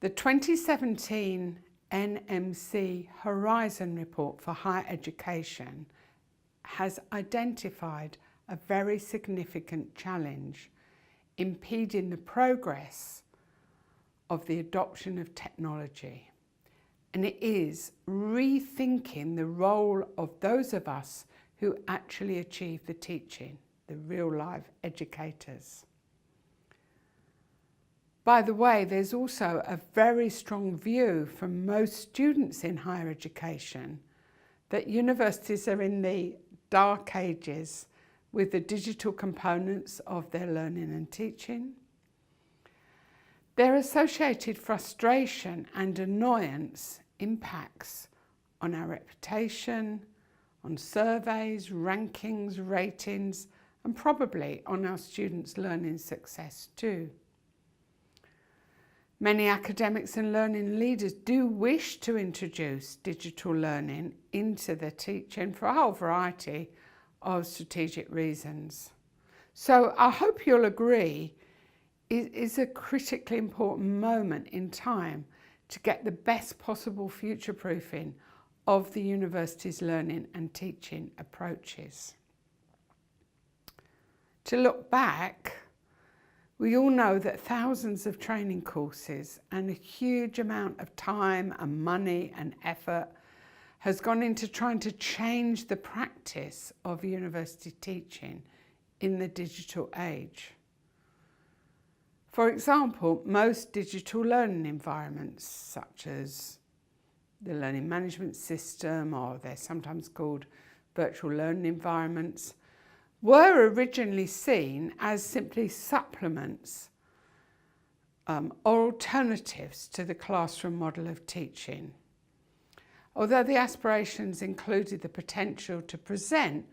The 2017 NMC Horizon Report for Higher Education has identified a very significant challenge impeding the progress of the adoption of technology. And it is rethinking the role of those of us who actually achieve the teaching, the real life educators. By the way, there's also a very strong view from most students in higher education that universities are in the dark ages with the digital components of their learning and teaching. Their associated frustration and annoyance impacts on our reputation, on surveys, rankings, ratings, and probably on our students' learning success too. Many academics and learning leaders do wish to introduce digital learning into their teaching for a whole variety of strategic reasons. So I hope you'll agree it is a critically important moment in time to get the best possible future-proofing of the university's learning and teaching approaches. To look back, we all know that thousands of training courses and a huge amount of time and money and effort has gone into trying to change the practice of university teaching in the digital age. For example, most digital learning environments, such as the learning management system, or they're sometimes called virtual learning environments, were originally seen as simply supplements or alternatives to the classroom model of teaching. Although the aspirations included the potential to present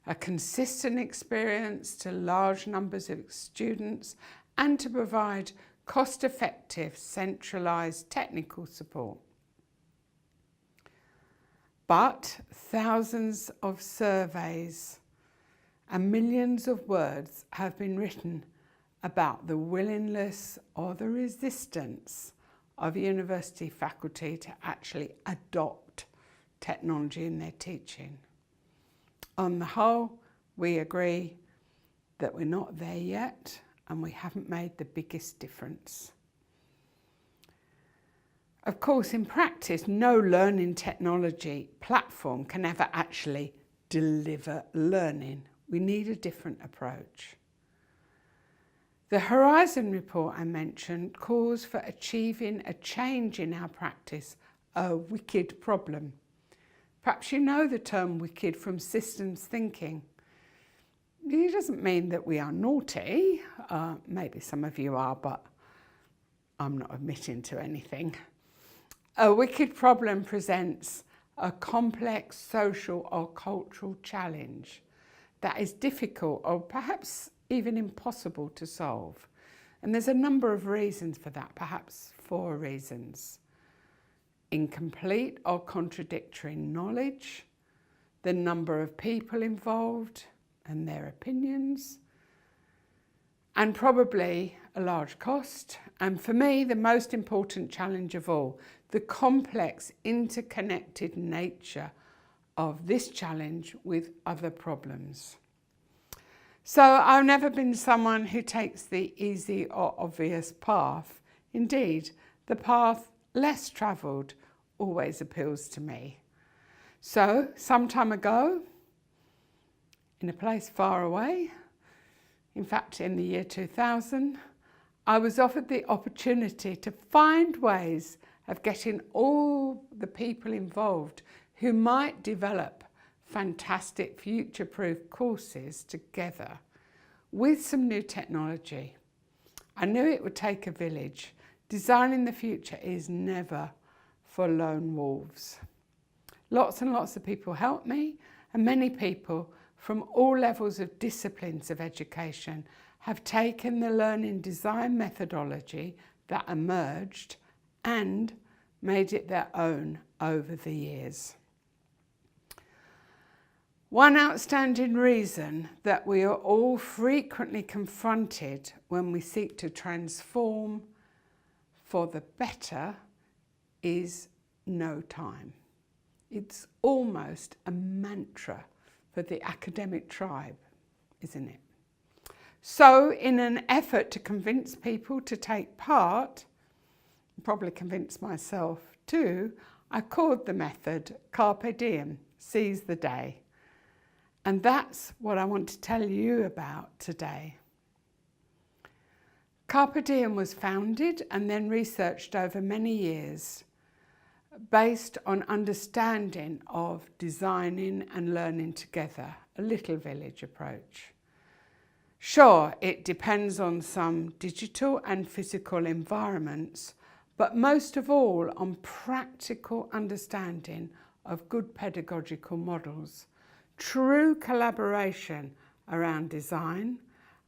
a consistent experience to large numbers of students and to provide cost-effective, centralised technical support. But thousands of surveys and millions of words have been written about the willingness or the resistance of university faculty to actually adopt technology in their teaching. On the whole, we agree that we're not there yet and we haven't made the biggest difference. Of course, in practice, no learning technology platform can ever actually deliver learning. We need a different approach. The Horizon report I mentioned calls for achieving a change in our practice, a wicked problem. Perhaps you know the term wicked from systems thinking. It doesn't mean that we are naughty. Maybe some of you are, but I'm not admitting to anything. A wicked problem presents a complex social or cultural challenge that is difficult or perhaps even impossible to solve. And there's a number of reasons for that, perhaps 4 reasons. Incomplete or contradictory knowledge, the number of people involved and their opinions, and probably a large cost. And for me, the most important challenge of all, the complex, interconnected nature of this challenge with other problems. So I've never been someone who takes the easy or obvious path. Indeed, the path less travelled always appeals to me. So some time ago, in a place far away, in fact in the year 2000, I was offered the opportunity to find ways of getting all the people involved who might develop fantastic future-proof courses together with some new technology. I knew it would take a village. Designing the future is never for lone wolves. Lots and lots of people helped me, and many people from all levels of disciplines of education have taken the learning design methodology that emerged and made it their own over the years. One outstanding reason that we are all frequently confronted when we seek to transform, for the better is no time. It's almost a mantra for the academic tribe, isn't it? So in an effort to convince people to take part, probably convince myself too, I called the method Carpe Diem, seize the day. And that's what I want to tell you about today. Carpe Diem was founded and then researched over many years based on understanding of designing and learning together, a little village approach. Sure, it depends on some digital and physical environments, but most of all on practical understanding of good pedagogical models, true collaboration around design,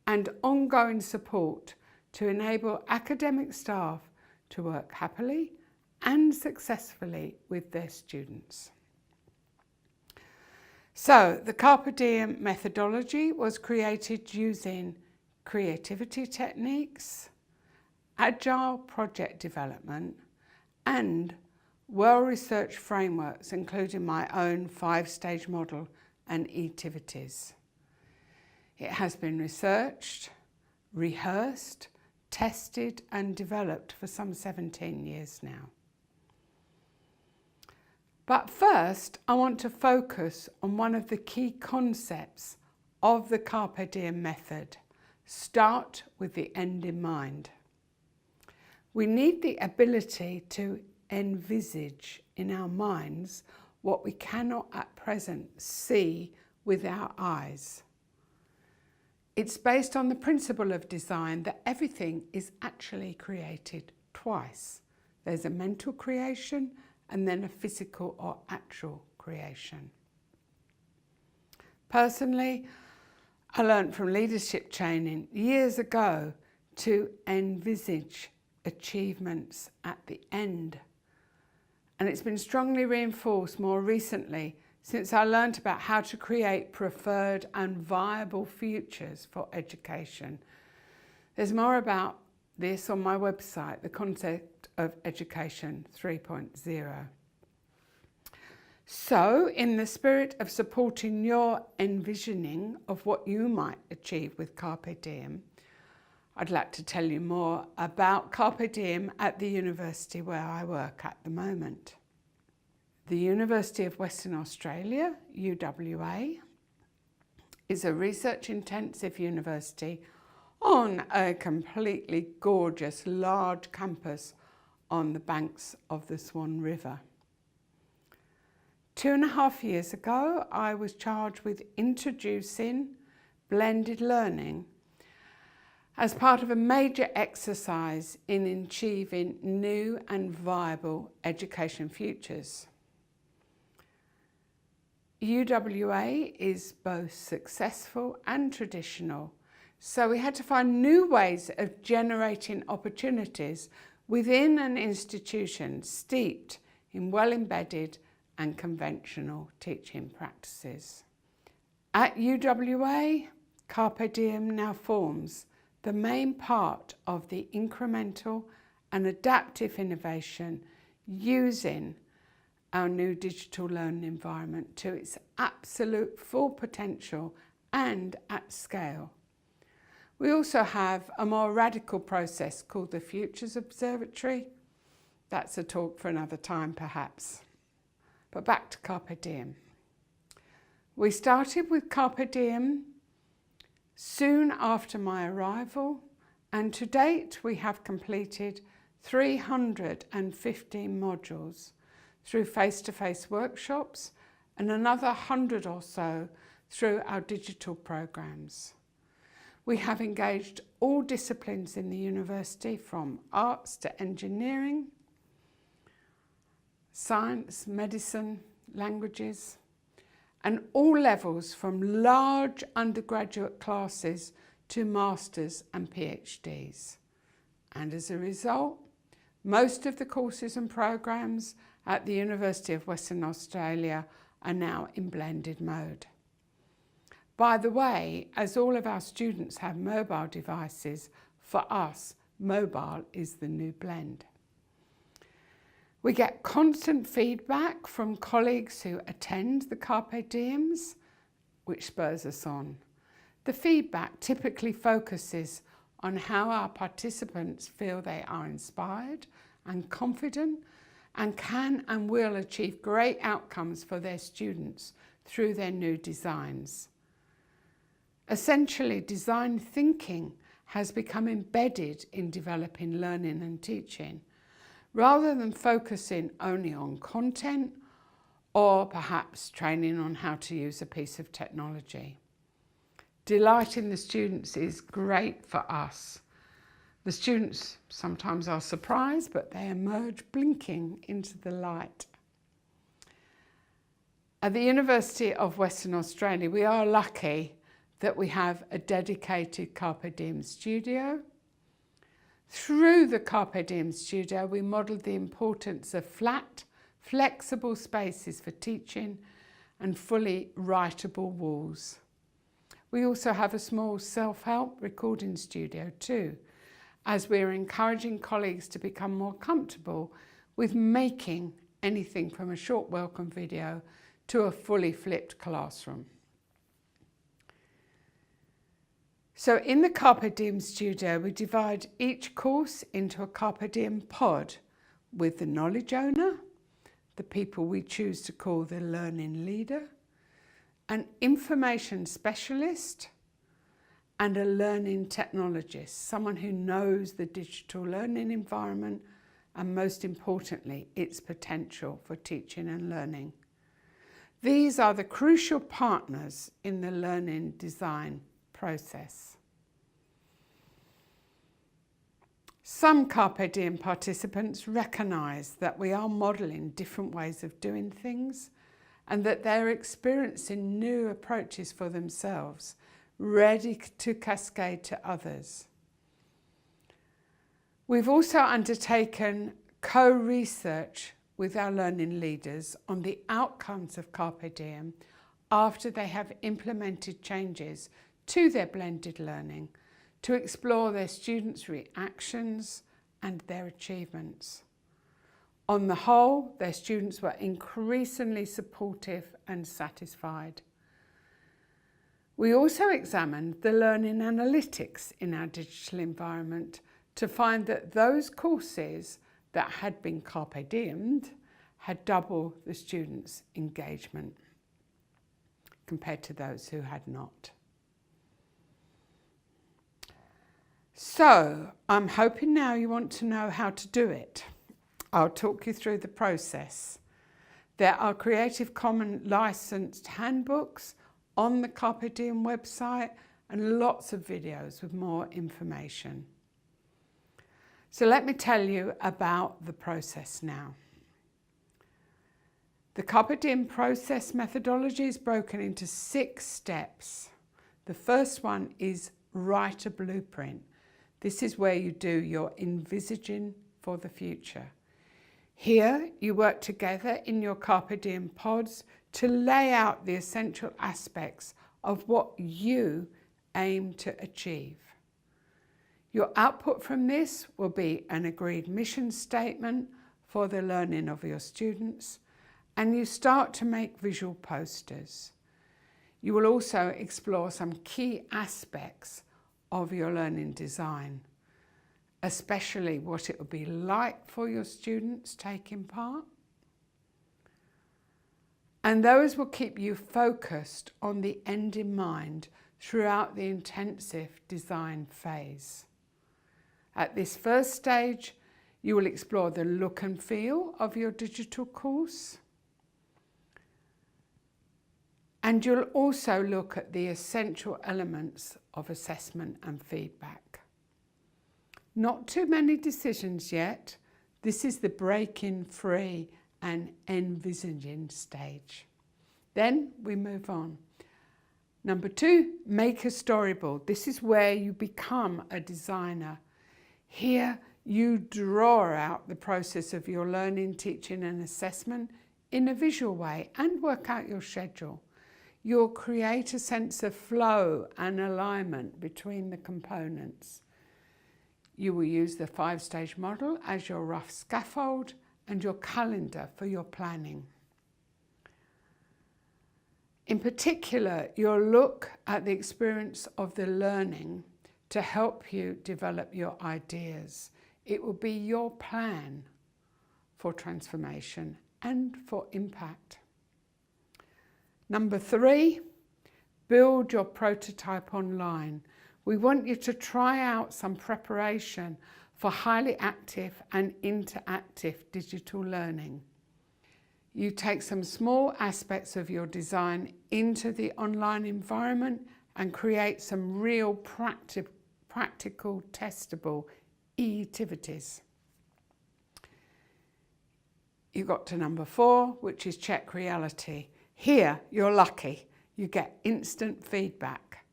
and ongoing support to enable academic staff to work happily and successfully with their students. So the Carpe Diem methodology was created using creativity techniques, agile project development, and well-researched frameworks, including my own 5-stage model and activities. It has been researched, rehearsed, tested and developed for some 17 years now. But first, I want to focus on one of the key concepts of the Carpe Diem method. Start with the end in mind. We need the ability to envisage in our minds what we cannot at present see with our eyes. It's based on the principle of design that everything is actually created twice. There's a mental creation and then a physical or actual creation. Personally, I learned from leadership training years ago to envisage achievements at the end. And it's been strongly reinforced more recently since I learned about how to create preferred and viable futures for education. There's more about this on my website, The Concept of Education 3.0. So, in the spirit of supporting your envisioning of what you might achieve with Carpe Diem, I'd like to tell you more about Carpe Diem at the university where I work at the moment. The University of Western Australia, UWA, is a research-intensive university on a completely gorgeous large campus on the banks of the Swan River. 2.5 years ago, I was charged with introducing blended learning as part of a major exercise in achieving new and viable education futures. UWA is both successful and traditional, so we had to find new ways of generating opportunities within an institution steeped in well-embedded and conventional teaching practices. At UWA, Carpe Diem now forms the main part of the incremental and adaptive innovation using our new digital learning environment to its absolute full potential and at scale. We also have a more radical process called the Futures Observatory. That's a talk for another time perhaps. But back to Carpe Diem. We started with Carpe Diem soon after my arrival, and to date we have completed 315 modules through face-to-face workshops and another 100 or so through our digital programs. We have engaged all disciplines in the university, from arts to engineering, science, medicine, languages, and all levels from large undergraduate classes to masters and PhDs. And as a result, most of the courses and programs at the University of Western Australia are now in blended mode. By the way, as all of our students have mobile devices, for us, mobile is the new blend. We get constant feedback from colleagues who attend the Carpe Diems, which spurs us on. The feedback typically focuses on how our participants feel they are inspired and confident and can and will achieve great outcomes for their students through their new designs. Essentially, design thinking has become embedded in developing learning and teaching, rather than focusing only on content or perhaps training on how to use a piece of technology. Delighting the students is great for us. The students sometimes are surprised, but they emerge blinking into the light. At the University of Western Australia, we are lucky that we have a dedicated Carpe Diem studio. Through the Carpe Diem studio, we modelled the importance of flat, flexible spaces for teaching and fully writable walls. We also have a small self-help recording studio too, as we're encouraging colleagues to become more comfortable with making anything from a short welcome video to a fully flipped classroom. So in the Carpe Diem studio, we divide each course into a Carpe Diem pod with the knowledge owner, the people we choose to call the learning leader, an information specialist, and a learning technologist, someone who knows the digital learning environment and, most importantly, its potential for teaching and learning. These are the crucial partners in the learning design process. Some Carpe Diem participants recognise that we are modelling different ways of doing things and that they're experiencing new approaches for themselves, ready to cascade to others. We've also undertaken co-research with our learning leaders on the outcomes of Carpe Diem after they have implemented changes to their blended learning to explore their students' reactions and their achievements. On the whole, their students were increasingly supportive and satisfied. We also examined the learning analytics in our digital environment to find that those courses that had been Carpe Diemed had double the students' engagement compared to those who had not. So, I'm hoping now you want to know how to do it. I'll talk you through the process. There are Creative Commons licensed handbooks on the Carpe Diem website and lots of videos with more information. So let me tell you about the process now. The Carpe Diem process methodology is broken into 6 steps. The first one is write a blueprint. This is where you do your envisaging for the future. Here, you work together in your Carpe Diem pods to lay out the essential aspects of what you aim to achieve. Your output from this will be an agreed mission statement for the learning of your students, and you start to make visual posters. You will also explore some key aspects of your learning design, especially what it will be like for your students taking part. And those will keep you focused on the end in mind throughout the intensive design phase. At this first stage, you will explore the look and feel of your digital course. And you'll also look at the essential elements of assessment and feedback. Not too many decisions yet. This is the breaking free and envisaging stage. Then we move on. Number 2, make a storyboard. This is where you become a designer. Here you draw out the process of your learning, teaching and assessment in a visual way and work out your schedule. You'll create a sense of flow and alignment between the components. You will use the 5-stage model as your rough scaffold and your calendar for your planning. In particular, you'll look at the experience of the learning to help you develop your ideas. It will be your plan for transformation and for impact. Number 3, build your prototype online. We want you to try out some preparation for highly active and interactive digital learning. You take some small aspects of your design into the online environment and create some real practical, testable activities. You got to number 4, which is check reality. Here, you're lucky. You get instant feedback.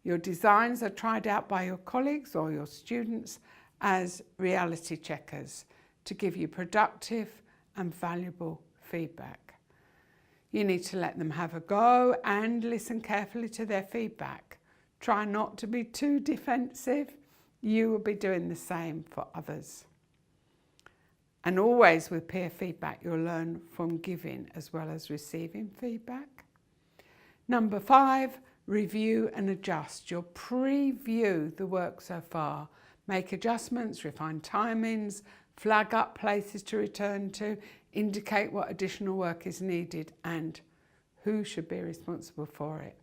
Your designs are tried out by your colleagues or your students as reality checkers to give you productive and valuable feedback. You need to let them have a go and listen carefully to their feedback. Try not to be too defensive. You will be doing the same for others. And always with peer feedback, you'll learn from giving as well as receiving feedback. Number 5, review and adjust. You'll preview the work so far. Make adjustments, refine timings, flag up places to return to, indicate what additional work is needed and who should be responsible for it.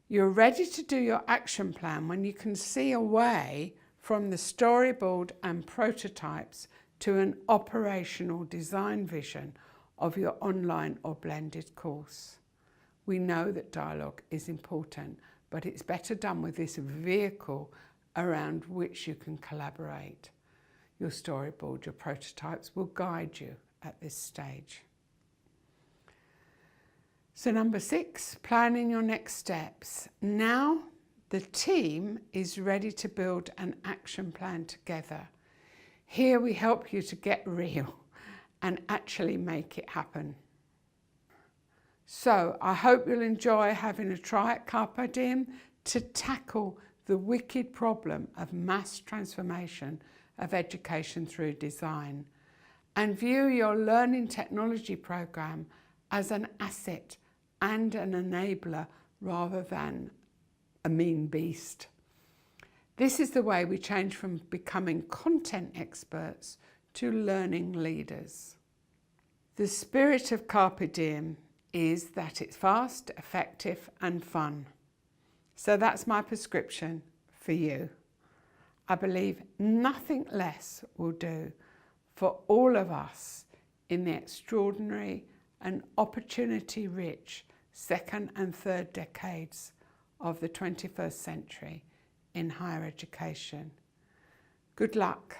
You're ready to do your action plan when you can see a way from the storyboard and prototypes to an operational design vision of your online or blended course. We know that dialogue is important, but it's better done with this vehicle around which you can collaborate. Your storyboard, your prototypes will guide you at this stage. So number 6, planning your next steps. Now the team is ready to build an action plan together. Here we help you to get real and actually make it happen. So I hope you'll enjoy having a try at Carpe Diem to tackle the wicked problem of mass transformation of education through design, and view your learning technology program as an asset and an enabler rather than a mean beast. This is the way we change from becoming content experts to learning leaders. The spirit of Carpe Diem is that it's fast, effective and fun. So that's my prescription for you. I believe nothing less will do for all of us in the extraordinary and opportunity-rich second and third decades of the 21st century in higher education. Good luck.